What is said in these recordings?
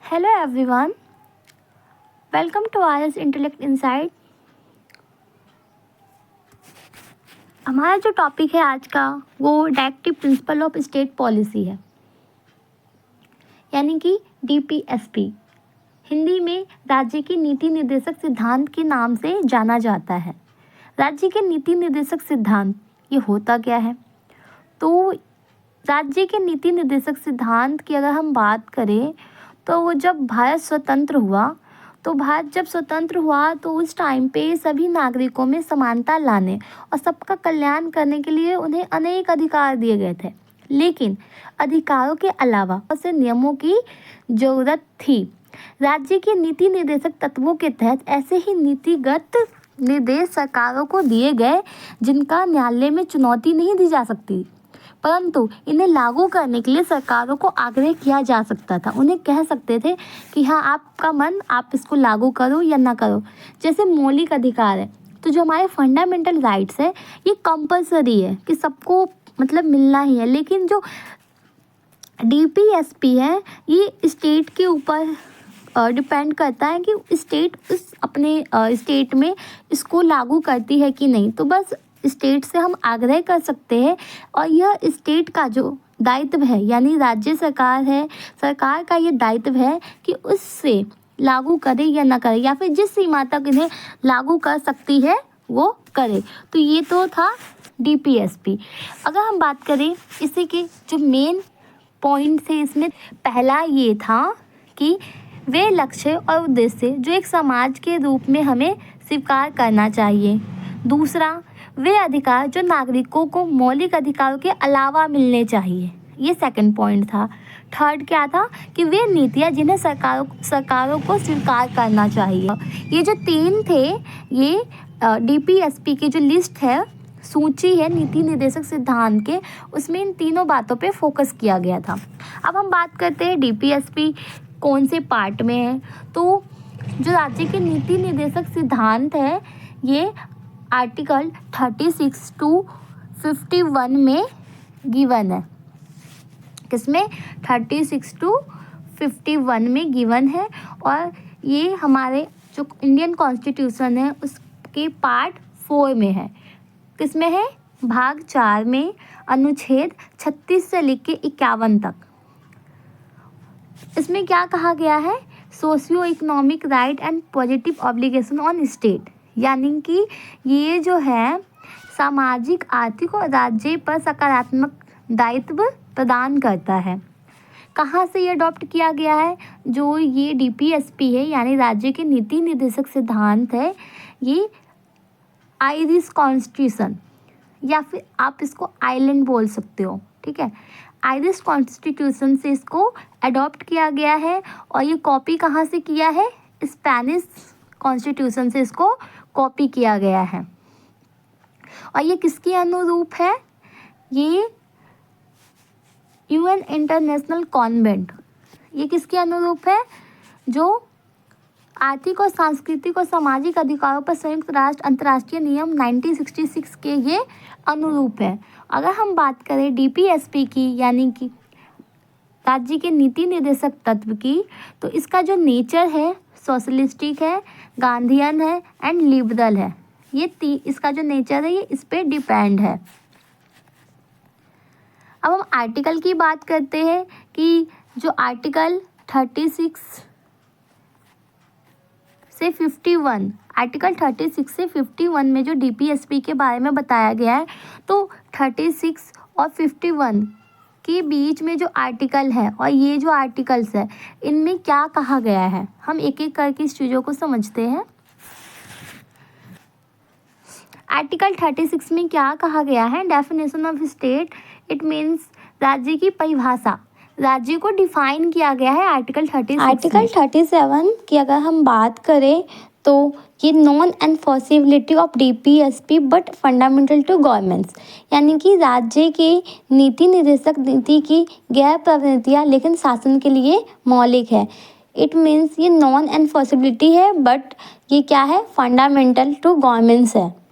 Hello everyone, welcome to RS Intellect Insight। हमारा जो topic है आज का वो directive principle of state policy है, यानी कि DPSP। हिंदी में राज्य की नीति निर्देशक सिद्धांत के नाम से जाना जाता है। राज्य के नीति निर्देशक सिद्धांत ये होता क्या है? तो राज्य के नीति निर्देशक सिद्धांत की अगर हम बात करें तो वो जब भारत स्वतंत्र हुआ तो उस टाइम पे सभी नागरिकों में समानता लाने और सबका कल्याण करने के लिए उन्हें अनेक अधिकार दिए गए थे, लेकिन अधिकारों के अलावा बहुत से नियमों की ज़रूरत थी। राज्य के नीति निर्देशक तत्वों के तहत ऐसे ही नीतिगत निर्देश सरकारों को दिए गए जिनका न्यायालय में चुनौती नहीं दी जा सकती, परंतु इन्हें लागू करने के लिए सरकारों को आग्रह किया जा सकता था। उन्हें कह सकते थे कि हाँ, आपका मन, आप इसको लागू करो या ना करो। जैसे मौलिक अधिकार है, तो जो हमारे फंडामेंटल राइट्स है ये कंपलसरी है कि सबको मतलब मिलना ही है, लेकिन जो DPSP है ये स्टेट के ऊपर डिपेंड करता है कि स्टेट उस अपने स्टेट में इसको लागू करती है कि नहीं। तो बस स्टेट से हम आग्रह कर सकते हैं और यह स्टेट का जो दायित्व है, यानी राज्य सरकार है, सरकार का ये दायित्व है कि उससे लागू करे या ना करे, या फिर जिस सीमा तक इन्हें लागू कर सकती है वो करे। तो ये तो था DPSP। अगर हम बात करें इसी के जो मेन पॉइंट थे, इसमें पहला ये था कि वे लक्ष्य और उद्देश्य जो एक समाज के रूप में हमें स्वीकार करना चाहिए। दूसरा, वे अधिकार जो नागरिकों को मौलिक अधिकारों के अलावा मिलने चाहिए, ये सेकंड पॉइंट था। थर्ड क्या था कि वे नीतियाँ जिन्हें सरकारों को स्वीकार करना चाहिए। ये जो तीन थे, ये DPSP की जो लिस्ट है, सूची है नीति निर्देशक सिद्धांत के, उसमें इन तीनों बातों पे फोकस किया गया था। अब हम बात करते हैं DPSP कौन से पार्ट में है। तो जो राज्य के नीति निर्देशक सिद्धांत है ये आर्टिकल 36 to 51 में गिवन है। किसमें? 36 to 51 में गिवन है, और ये हमारे जो इंडियन कॉन्स्टिट्यूशन है उसके पार्ट 4 में है। किसमें है? भाग 4 में, अनुच्छेद 36 से लेके 51 तक। इसमें क्या कहा गया है? Socio economic right and positive obligation on state, यानी कि ये जो है सामाजिक, आर्थिक और राज्य पर सकारात्मक दायित्व प्रदान करता है। कहाँ से ये अडॉप्ट किया गया है? जो ये DPSP है, यानी राज्य के नीति निर्देशक सिद्धांत है, ये आयरिश कॉन्स्टिट्यूशन, या फिर आप इसको आइलैंड बोल सकते हो, ठीक है। आयरिश कॉन्स्टिट्यूशन से इसको अडॉप्ट किया गया है, और ये कॉपी कहाँ से किया है? स्पेनिश कॉन्स्टिट्यूशन से इसको कॉपी किया गया है। और ये किसके अनुरूप है? ये UN इंटरनेशनल कॉन्वेंट, ये किसके अनुरूप है? जो आर्थिक और सांस्कृतिक और सामाजिक अधिकारों पर संयुक्त राष्ट्र अंतर्राष्ट्रीय नियम 1966 के ये अनुरूप है। अगर हम बात करें DPSP की, यानी कि राज्य के नीति निर्देशक तत्व की, तो इसका जो नेचर है सोशलिस्टिक है, गांधीयन है एंड लिबरल है। ये इसका जो नेचर है ये इस पे डिपेंड है। अब हम आर्टिकल की बात करते हैं कि जो आर्टिकल 36 से 51, आर्टिकल 36 से 51 में जो DPSP के बारे में बताया गया है, तो 36 और 51 के बीच में जो आर्टिकल है और ये जो आर्टिकल्स है, इनमें क्या कहा गया है, हम एक एक करके इस चीज़ों को समझते हैं। आर्टिकल 36 में क्या कहा गया है? Definition of state, it means राज्य की परिभाषा, राज्य को डिफाइन किया गया है आर्टिकल 36। आर्टिकल 37 की अगर हम बात करें तो ये non enforceability of DPSP but fundamental to governments, यानी कि राज्य के नीति निर्देशक नीति की गैर प्रवृत्तियाँ लेकिन शासन के लिए मौलिक है। इट मीन्स ये नॉन एनफोर्सिबिलिटी है, बट ये क्या है? फंडामेंटल टू गवर्नमेंट्स है।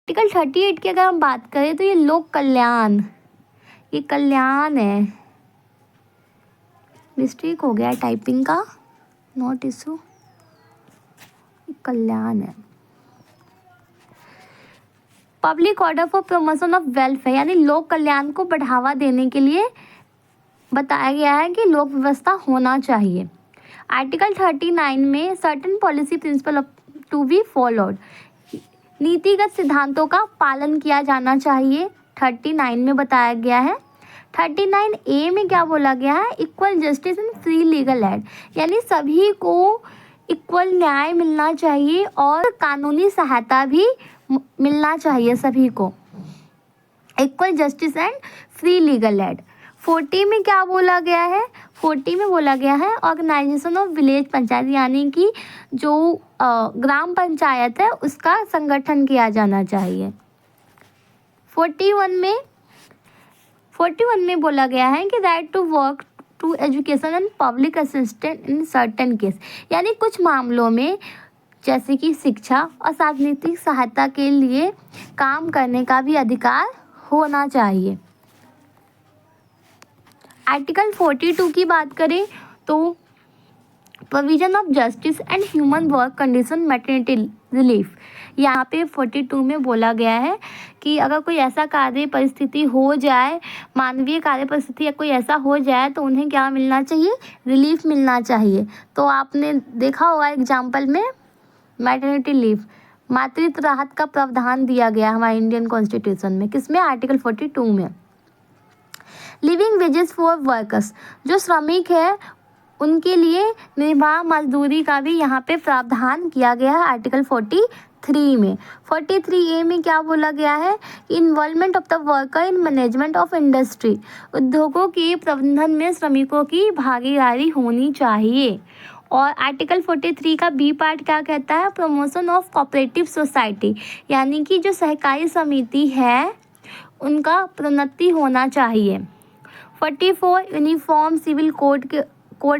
आर्टिकल 38 की अगर हम बात करें तो ये लोक कल्याण, ये कल्याण है, मिस्टेक हो गया टाइपिंग का, नॉट इशू, कल्याण है। Public order for promotion of welfare, यानी लोक कल्याण को बढ़ावा देने के लिए बताया गया है कि लोक व्यवस्था होना चाहिए। आर्टिकल 39 में certain policy principle to be followed, नीतिगत सिद्धांतों का पालन किया जाना चाहिए, 39 में बताया गया है। 39A में क्या बोला गया है, equal justice and free legal aid, यानी सभी को इक्वल न्याय मिलना चाहिए और कानूनी सहायता भी मिलना चाहिए सभी को, equal justice and free legal aid. 40 में क्या बोला गया है, 40 में बोला गया है ऑर्गेनाइजेशन ऑफ विलेज पंचायत, यानी कि जो ग्राम पंचायत है उसका संगठन किया जाना चाहिए। 41 में बोला गया है कि right to work to education and public assistant in certain case, यानी कुछ मामलों में जैसे कि शिक्षा और राजनीतिक सहायता के लिए काम करने का भी अधिकार होना चाहिए। आर्टिकल 42 की बात करें तो provision of justice and human work condition maternity relief, यहाँ पे 42 में बोला गया है कि अगर कोई ऐसा कार्य परिस्थिति हो जाए, मानवीय कार्य परिस्थिति या कोई ऐसा हो जाए तो उन्हें क्या मिलना चाहिए, रिलीफ मिलना चाहिए। तो आपने देखा होगा एग्जाम्पल में मैटरनिटी लीव, मातृत्व राहत का प्रावधान दिया गया हमारे इंडियन कॉन्स्टिट्यूशन में, किसमें, आर्टिकल 42 में। लिविंग वेजेस फॉर वर्कर्स, जो श्रमिक है उनके लिए निर्वाह मजदूरी का भी यहाँ पे प्रावधान किया गया है आर्टिकल 43 में। 43A में क्या बोला गया है, involvement of the worker in management of industry, उद्योगों के प्रबंधन में श्रमिकों की भागीदारी होनी चाहिए। और आर्टिकल 43 का बी पार्ट क्या कहता है, प्रमोशन ऑफ कोऑपरेटिव सोसाइटी, यानी कि जो सहकारी समिति है उनका प्रोन्नति होना चाहिए। 44 यूनिफॉर्म सिविल कोड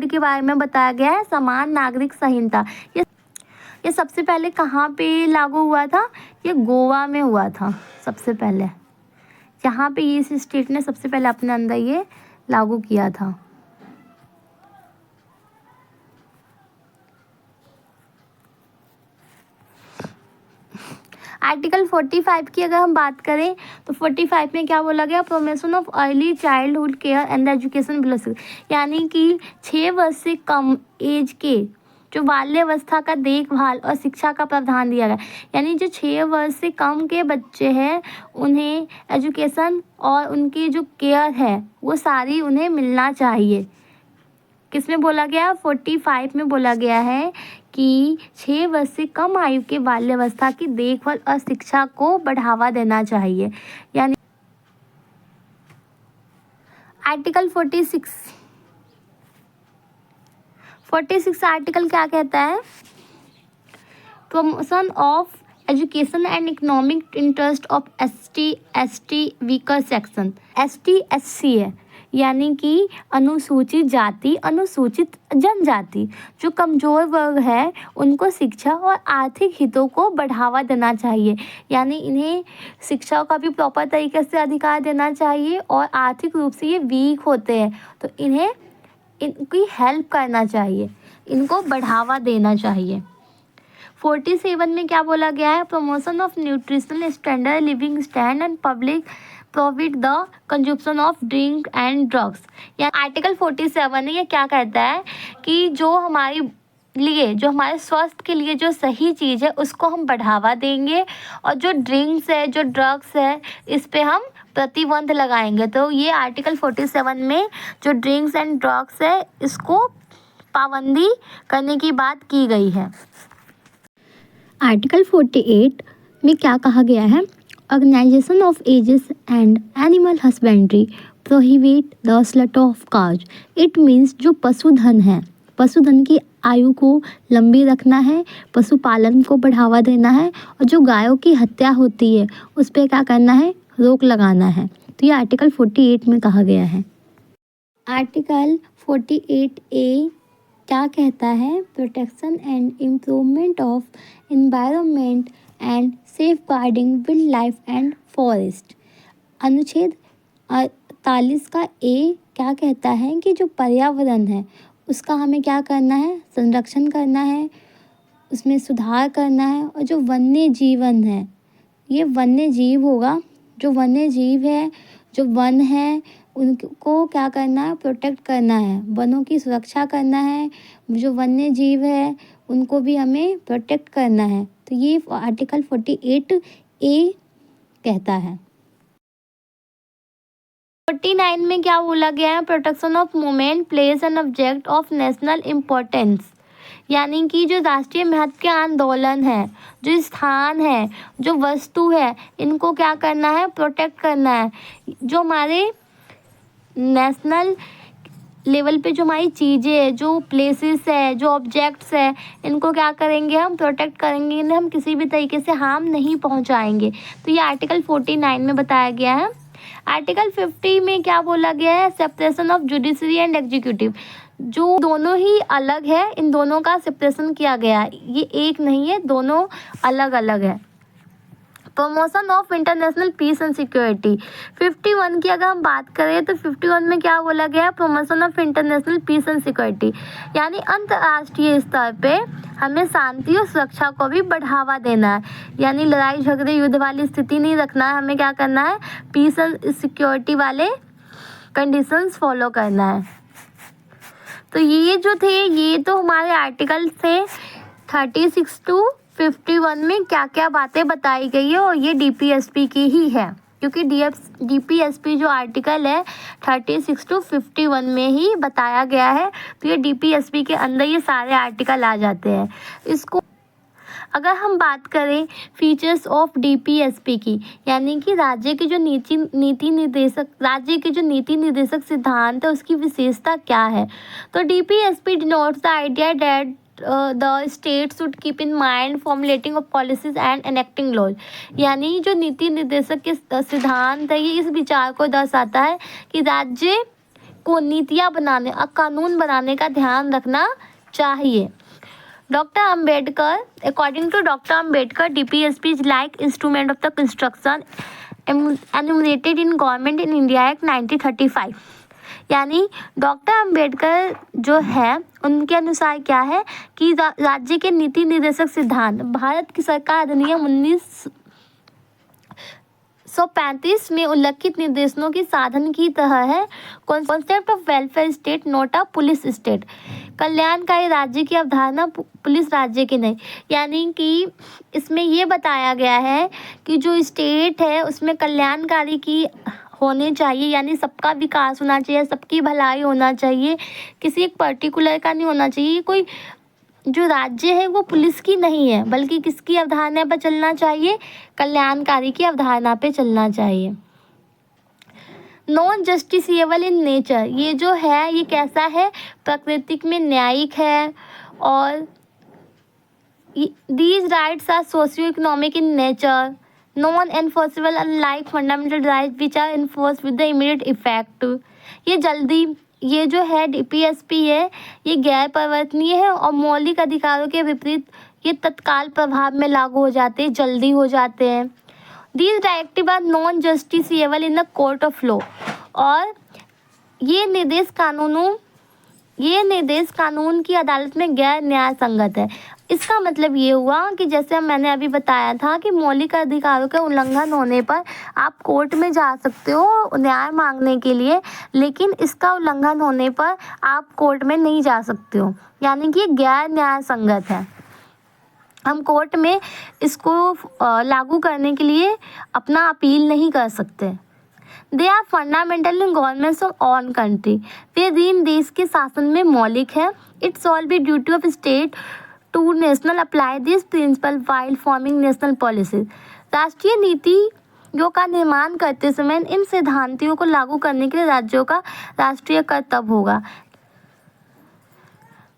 के बारे में बताया गया है, समान नागरिक संहिता। ये सबसे पहले कहाँ पे लागू हुआ था, ये गोवा में हुआ था सबसे पहले, जहाँ पे इस स्टेट ने सबसे पहले अपने अंदर ये लागू किया था। आर्टिकल 45 की अगर हम बात करें तो 45 में क्या बोला गया, promotion of early childhood care and education below 6, यानी कि 6 वर्ष से कम एज के जो बाल्यावस्था का देखभाल और शिक्षा का प्रावधान दिया गया, यानी जो 6 वर्ष से कम के बच्चे हैं उन्हें एजुकेशन और उनकी जो केयर है वो सारी उन्हें मिलना चाहिए। किसमें बोला गया, 45 में बोला गया है कि 6 वर्ष से कम आयु के बाल्यावस्था की देखभाल और शिक्षा को बढ़ावा देना चाहिए। यानी आर्टिकल 46 आर्टिकल क्या कहता है, promotion of education and economic interest of ST weaker section, ST/SC है, यानी कि अनुसूचित जाति अनुसूचित जनजाति, जो कमज़ोर वर्ग है उनको शिक्षा और आर्थिक हितों को बढ़ावा देना चाहिए, यानी इन्हें शिक्षा का भी प्रॉपर तरीके से अधिकार देना चाहिए और आर्थिक रूप से ये वीक होते हैं तो इन्हें इनकी हेल्प करना चाहिए, इनको बढ़ावा देना चाहिए। 47 में क्या बोला गया है, promotion of nutritional standard living stand and public prohibit the consumption of drink and drugs, या आर्टिकल 47 है, ये क्या कहता है कि जो हमारे स्वास्थ्य के लिए जो सही चीज़ है उसको हम बढ़ावा देंगे और जो ड्रिंक्स है जो ड्रग्स है इस पे हम प्रतिबंध लगाएंगे। तो ये आर्टिकल 47 में जो ड्रिंक्स एंड ड्रग्स है इसको पाबंदी करने की बात की गई है। आर्टिकल 48 में क्या कहा गया है, organisation of ages and animal husbandry prohibit the slaughter of cows, it means जो पशुधन है, पशुधन की आयु को लंबी रखना है, पशुपालन को बढ़ावा देना है और जो गायों की हत्या होती है उस पर क्या करना है, रोक लगाना है। तो ये आर्टिकल 48 में कहा गया है। आर्टिकल 48A क्या कहता है, protection and improvement of environment and safeguarding wildlife and forest. अनुच्छेद 48 का A क्या कहता है कि जो पर्यावरण है उसका हमें क्या करना है, संरक्षण करना है, उसमें सुधार करना है। और जो वन्य जीवन है, ये वन्य जीव होगा, जो वन्य जीव है, जो वन है, उनको क्या करना है, प्रोटेक्ट करना है, वनों की सुरक्षा करना है। जो वन्य जीव है उनको भी हमें प्रोटेक्ट करना है। तो ये आर्टिकल 48A कहता है। 49 में क्या बोला गया है, protection of moment place and object of national importance, यानी कि जो राष्ट्रीय महत्व के आंदोलन है, जो स्थान है, जो वस्तु है, इनको क्या करना है, प्रोटेक्ट करना है। जो हमारे नेशनल लेवल पे जो हमारी चीज़ें है, जो प्लेसेस है, जो ऑब्जेक्ट्स है, इनको क्या करेंगे, हम प्रोटेक्ट करेंगे, इन्हें हम किसी भी तरीके से हार्म नहीं पहुंचाएंगे। तो ये आर्टिकल 49 में बताया गया है। आर्टिकल 50 में क्या बोला गया है, separation of judiciary and executive, जो दोनों ही अलग है, इन दोनों का सेपरेशन किया गया है, ये एक नहीं है, दोनों अलग अलग है। Promotion of international peace and security, 51 की अगर हम बात करें तो 51 में क्या बोला गया है, promotion of international peace and security, यानी अंतर्राष्ट्रीय स्तर पे हमें शांति और सुरक्षा को भी बढ़ावा देना है, यानी लड़ाई झगड़े युद्ध वाली स्थिति नहीं रखना है, हमें क्या करना है, पीस एंड सिक्योरिटी वाले कंडीशंस फॉलो करना है। तो ये जो थे, ये तो हमारे आर्टिकल थे 36 to 51 में क्या क्या बातें बताई गई है, और ये DPSP की ही है, क्योंकि DPSP जो आर्टिकल है 36 to 51 में ही बताया गया है। तो ये DPSP के अंदर ये सारे आर्टिकल आ जाते हैं। इसको अगर हम बात करें फीचर्स ऑफ DPSP की, यानी कि राज्य के जो नीति निर्देशक सिद्धांत है, उसकी विशेषता क्या है। तो DPSP denotes the idea that the state should keep in mind formulating of policies and enacting laws, यानी जो नीति निर्देशक के सिद्धांत है, ये इस विचार को दर्शाता है कि राज्य को नीतियाँ बनाने और कानून बनाने का ध्यान रखना चाहिए। Doctor Ambedkar, according to doctor Ambedkar, DPSP is like instrument of the construction enumerated in Government in India Act 1935, यानी डॉक्टर अम्बेडकर जो है उनके अनुसार क्या है कि राज्य के नीति निर्देशक सिद्धांत भारत की सरकार अधिनियम 1935 में उल्लिखित निर्देशों की साधन की तरह है। Concept of welfare state not a police state, कल्याणकारी राज्य की अवधारणा पुलिस राज्य की नहीं, यानी कि इसमें ये बताया गया है कि जो स्टेट है उसमें कल्याणकारी की होने चाहिए, यानी सबका विकास होना चाहिए, सबकी भलाई होना चाहिए, किसी एक पर्टिकुलर का नहीं होना चाहिए। कोई जो राज्य है वो पुलिस की नहीं है, बल्कि किसकी अवधारणा पर चलना चाहिए, कल्याणकारी की अवधारणा पे चलना चाहिए। नॉन जस्टिसिएबल इन नेचर, ये जो है ये कैसा है, प्राकृतिक में न्यायिक है, और these rights are socio economic in nature, non enforceable unlike fundamental right which are enforce with the immediate effect. ये जो है DPSP है, ये गैर परिवर्तनीय है और मौलिक अधिकारों के विपरीत ये तत्काल प्रभाव में लागू हो जाते हैं, जल्दी हो जाते हैं। These directive are non justiciable in the court of law, और ये निर्देश कानून की अदालत में गैर न्याय संगत है। इसका मतलब ये हुआ कि जैसे मैंने अभी बताया था कि मौलिक अधिकारों के उल्लंघन होने पर आप कोर्ट में जा सकते हो न्याय मांगने के लिए, लेकिन इसका उल्लंघन होने पर आप कोर्ट में नहीं जा सकते हो, यानी कि गैर न्याय संगत है। हम कोर्ट में इसको लागू करने के लिए अपना अपील नहीं कर सकते। They are fundamental in governments of on country, वे दिन देश के शासन में मौलिक है। It's all be duty of state to national apply this principle while forming national policies, राष्ट्रीय नीतियों का निर्माण करते समय इन सिद्धांतों को लागू करने के लिए राज्यों का राष्ट्रीय कर्तव्य होगा।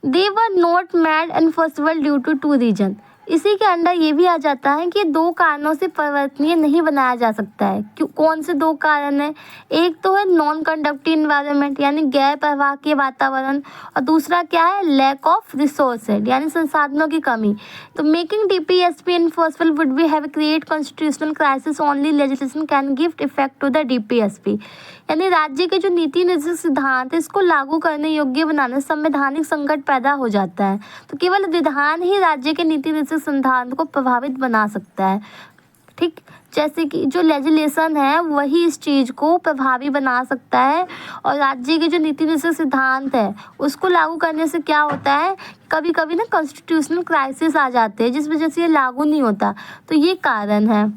They were not made enforceable due to 2 reason, इसी के अंडर ये भी आ जाता है कि दो कारणों से परिवर्तनीय नहीं बनाया जा सकता है। क्यों, कौन से दो कारण हैं? एक तो है नॉन कंडक्टिव इन्वायरमेंट यानी गैर प्रवाहकीय वातावरण, और दूसरा क्या है? लैक ऑफ रिसोर्सेज यानी संसाधनों की कमी। तो making DPSP enforceable would be have create constitutional crisis, only legislation can give effect to the DPSP. यानी राज्य के जो नीति निर्देशक सिद्धांत है इसको लागू करने योग्य बनाने संवैधानिक संकट पैदा हो जाता है। तो केवल विधान ही राज्य के नीति निर्देशक सिद्धांत को प्रभावित बना सकता है। ठीक, जैसे कि जो लेजिस्लेशन है वही इस चीज़ को प्रभावी बना सकता है, और राज्य के जो नीति निर्देशक सिद्धांत है उसको लागू करने से क्या होता है, कभी कभी ना कॉन्स्टिट्यूशनल क्राइसिस आ जाते हैं जिस वजह से ये लागू नहीं होता। तो ये कारण है।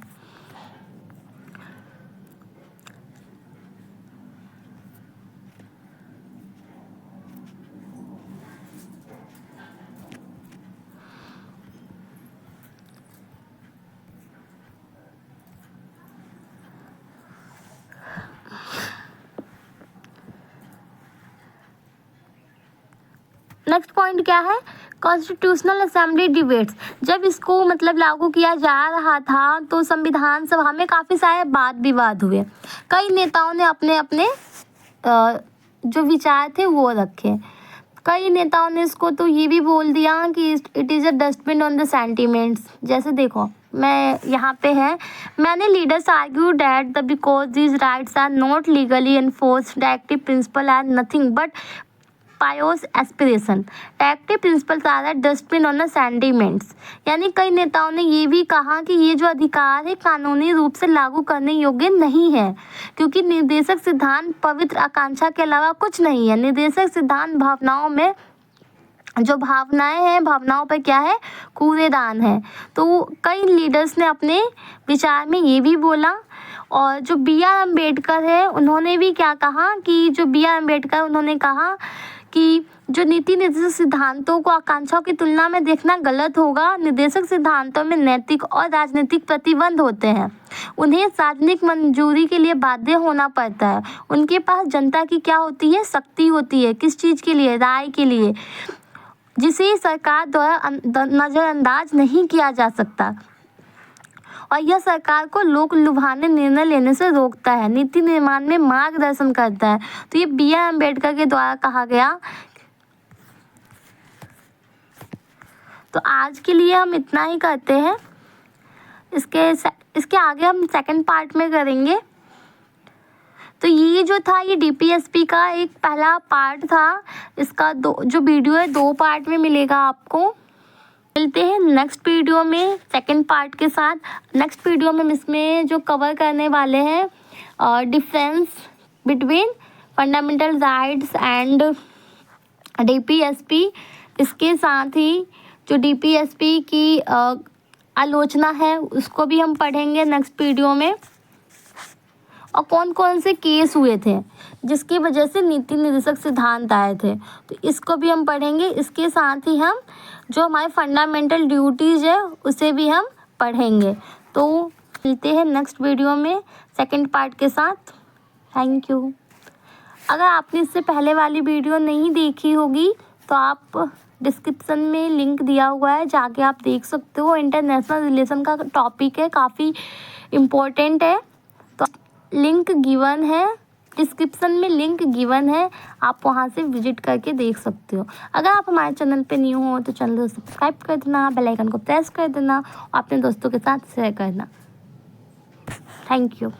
नेक्स्ट पॉइंट क्या है? Constitutional assembly debates. जब इसको मतलब लागू किया जा रहा था तो संविधान सभा में काफ़ी सारे वाद विवाद हुए। कई नेताओं ने अपने अपने जो विचार थे वो रखे। कई नेताओं ने इसको तो ये भी बोल दिया कि it is a dustbin on the sentiments. जैसे देखो, मैं यहाँ पे है, मैंने leaders argue that the because these rights are not legally enforced, the active principle are nothing but pious aspiration, active principle are dustbin on the sentiments. यानी कई नेताओं ने ये भी कहा कि ये जो अधिकार है कानूनी रूप से लागू करने योग्य नहीं है, क्योंकि निर्देशक सिद्धांत पवित्र आकांक्षा के अलावा कुछ नहीं है। निर्देशक सिद्धांत भावनाओं में, जो भावनाएं हैं भावनाओं पर क्या है? कूड़ेदान है। तो कई लीडर्स ने अपने विचार में ये भी बोला। और जो बी आर अम्बेडकर है उन्होंने भी क्या कहा कि उन्होंने कहा कि जो नीति निर्देशक सिद्धांतों को आकांक्षाओं की तुलना में देखना गलत होगा। निर्देशक सिद्धांतों में नैतिक और राजनीतिक प्रतिबंध होते हैं, उन्हें सार्वजनिक मंजूरी के लिए बाध्य होना पड़ता है। उनके पास जनता की क्या होती है? शक्ति होती है। किस चीज़ के लिए? राय के लिए, जिसे सरकार द्वारा नज़रअंदाज नहीं किया जा सकता, और यह सरकार को लोक लुभाने निर्णय लेने से रोकता है, नीति निर्माण में मार्गदर्शन करता है। तो ये बी आर अम्बेडकर के द्वारा कहा गया। तो आज के लिए हम इतना ही करते हैं। इसके आगे हम सेकंड पार्ट में करेंगे। तो ये जो था ये डीपीएसपी का एक पहला पार्ट था। इसका जो वीडियो है 2 पार्ट में मिलेगा आपको। मिलते हैं नेक्स्ट वीडियो में सेकंड पार्ट के साथ। नेक्स्ट वीडियो में इसमें जो कवर करने वाले हैं difference between fundamental rights and DPSP. इसके साथ ही जो डीपीएसपी की आलोचना है उसको भी हम पढ़ेंगे नेक्स्ट वीडियो में, और कौन कौन से केस हुए थे जिसकी वजह से नीति निर्देशक सिद्धांत आए थे, तो इसको भी हम पढ़ेंगे। इसके साथ ही हम जो हमारे फंडामेंटल ड्यूटीज़ है उसे भी हम पढ़ेंगे। तो मिलते हैं नेक्स्ट वीडियो में सेकंड पार्ट के साथ। Thank you. अगर आपने इससे पहले वाली वीडियो नहीं देखी होगी तो आप डिस्क्रिप्शन में लिंक दिया हुआ है, जाके आप देख सकते हो। इंटरनेशनल रिलेशन का टॉपिक है, काफ़ी इम्पोर्टेंट है। तो लिंक गिवन है, डिस्क्रिप्शन में लिंक गिवन है, आप वहां से विजिट करके देख सकते हो। अगर आप हमारे चैनल पे न्यू हो तो चैनल को सब्सक्राइब कर देना, बेल आइकन को प्रेस कर देना और अपने दोस्तों के साथ शेयर करना। Thank you.